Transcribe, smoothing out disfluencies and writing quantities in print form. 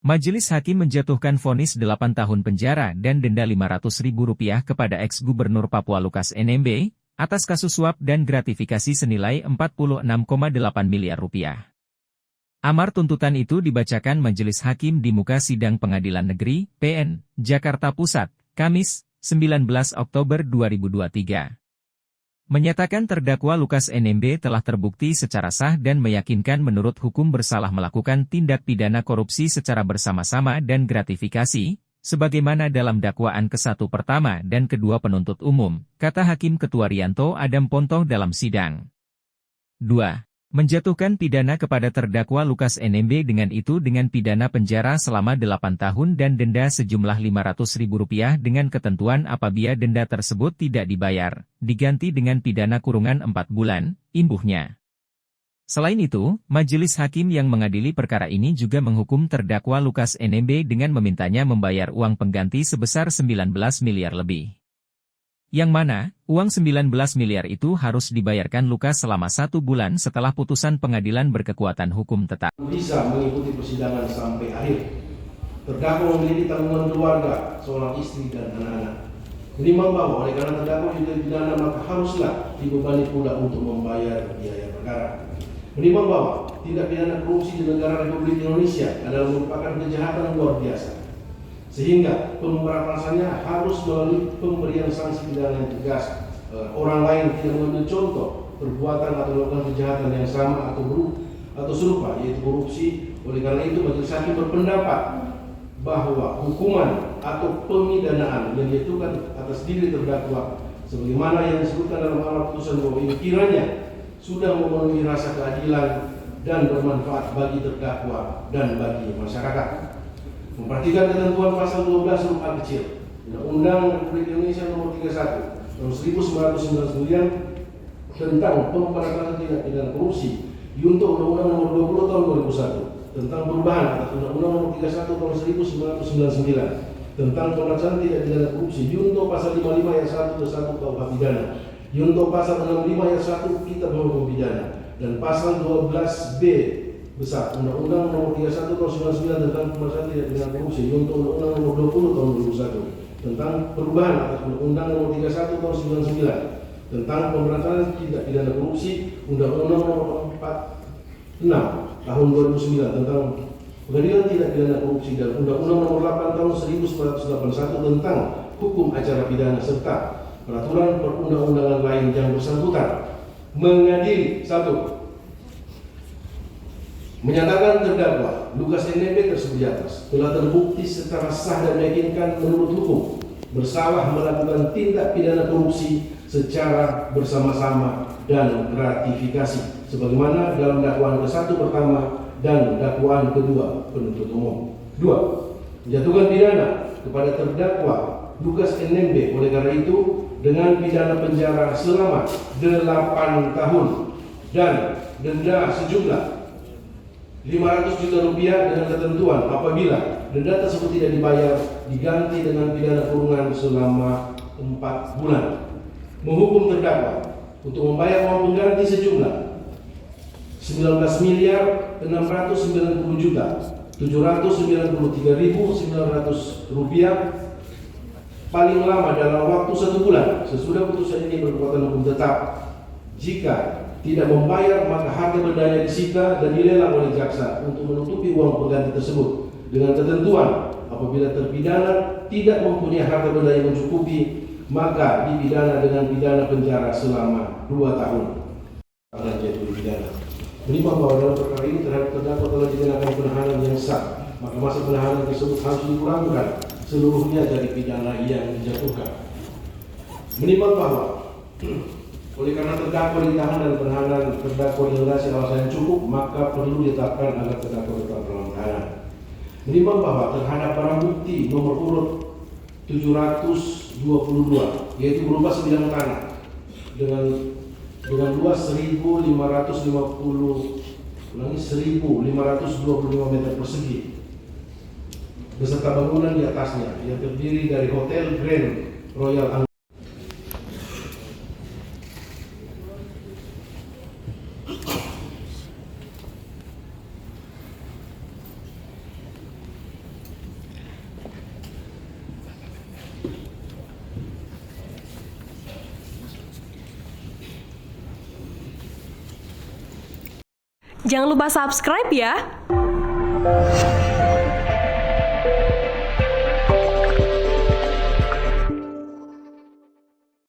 Majelis Hakim menjatuhkan vonis 8 tahun penjara dan denda Rp500.000 kepada ex-gubernur Papua Lukas NMB, atas kasus suap dan gratifikasi senilai Rp46,8 miliar. Amar tuntutan itu dibacakan Majelis Hakim di muka sidang Pengadilan Negeri, PN, Jakarta Pusat, Kamis, 19 Oktober 2023. Menyatakan terdakwa Lukas NMB telah terbukti secara sah dan meyakinkan menurut hukum bersalah melakukan tindak pidana korupsi secara bersama-sama dan gratifikasi, sebagaimana dalam dakwaan ke-1 pertama dan kedua penuntut umum, kata Hakim Ketua Rianto Adam Pontoh dalam sidang. 2. Menjatuhkan pidana kepada terdakwa Lukas NMB dengan pidana penjara selama 8 tahun dan denda sejumlah Rp500.000 dengan ketentuan apabila denda tersebut tidak dibayar, diganti dengan pidana kurungan 4 bulan, imbuhnya. Selain itu, Majelis Hakim yang mengadili perkara ini juga menghukum terdakwa Lukas NMB dengan memintanya membayar uang pengganti sebesar 19 miliar lebih. Yang mana, uang 19 miliar itu harus dibayarkan Lukas selama 1 bulan setelah putusan pengadilan berkekuatan hukum tetap. Bisa mengikuti persidangan sampai akhir. Terdakwa memiliki tanggungan keluarga, seorang istri dan anak-anak. Menimbang bahwa oleh karena terdakwa juga pidana maka haruslah dibebani pula untuk membayar biaya perkara. Menimbang bahwa tindak pidana korupsi di negara Republik Indonesia adalah merupakan kejahatan luar biasa. Sehingga pemberantasannya harus melalui pemberian sanksi pidana yang tegas. Orang lain tidak mengambil contoh perbuatan atau melakukan kejahatan yang sama atau serupa, yaitu korupsi. Oleh karena itu, Majelis Hakim berpendapat bahwa hukuman atau pemidanaan yang dijatuhkan atas diri terdakwa, sebagaimana yang disebutkan dalam amar putusan bahwa ini kiranya sudah memenuhi rasa keadilan dan bermanfaat bagi terdakwa dan bagi masyarakat. Memperhatikan ketentuan pasal 12 huruf A kecil Undang-Undang Republik Indonesia Nomor 31 Tahun 1999 tentang pemberantasan tindak pidana korupsi, junto Undang-Undang Nomor 20 Tahun 2001 tentang perubahan atas Undang-Undang Nomor 31 Tahun 1999 tentang pemberantasan tindak pidana korupsi, junto pasal 55 ayat 1 ke 1 KUH pidana, junto pasal 65 ayat 1 Kitab Hukum Pidana, dan pasal 12B besar Undang-Undang Nomor 31 Tahun 1999 tentang pemberantasan tindak pidana korupsi, untuk Undang-Undang Nomor 20 Tahun 2001 tentang perubahan atas Undang-Undang Nomor 31 Tahun 1999 tentang pemberantasan tindak pidana korupsi, Undang-Undang Nomor 46 Tahun 2009 tentang pengadilan tindak pidana korupsi, dan Undang-Undang Nomor 8 Tahun 1981 tentang hukum acara pidana serta peraturan perundang-undangan lain yang bersangkutan. Mengadili 1. Menyatakan terdakwa Lukas NMB tersebut di atas telah terbukti secara sah dan meyakinkan menurut hukum bersalah melakukan tindak pidana korupsi secara bersama-sama dan gratifikasi, sebagaimana dalam dakwaan ke-1 pertama dan dakwaan kedua penuntut umum. 2. Menjatuhkan pidana kepada terdakwa Lukas NMB oleh karena itu dengan pidana penjara selama 8 tahun dan denda sejumlah Rp500 juta dengan ketentuan apabila denda tersebut tidak dibayar diganti dengan pidana kurungan selama 4 bulan. Menghukum terdakwa untuk membayar uang pengganti sejumlah Rp19.793.900 paling lama dalam waktu 1 bulan sesudah putusan ini berkekuatan hukum tetap. Jika tidak membayar, maka harta bendanya disita dan dilelang oleh jaksa untuk menutupi uang pengganti tersebut, dengan ketentuan apabila terpidana tidak mempunyai harta benda yang mencukupi, maka dipidana dengan pidana penjara selama 2 tahun. Karena jatuh pidana. Menimbang bahwa dalam perkara ini terhadap terdakwa telah dikenakan penahanan yang sah, maka masa penahanan tersebut harus dikurangkan seluruhnya dari pidana yang dijatuhkan. Menimbang bahwa oleh karena terdakwa ditahan dan penahanan terdakwa dilengasi alasan yang cukup, maka perlu ditetapkan agar terdakwa tetap dalam tahanan. Menimbang bahwa terhadap barang bukti nomor urut 722, yaitu berupa sebidang tanah dengan luas 1.525 meter persegi beserta bangunan di atasnya yang terdiri dari Hotel Grand Royal Jangan lupa subscribe ya.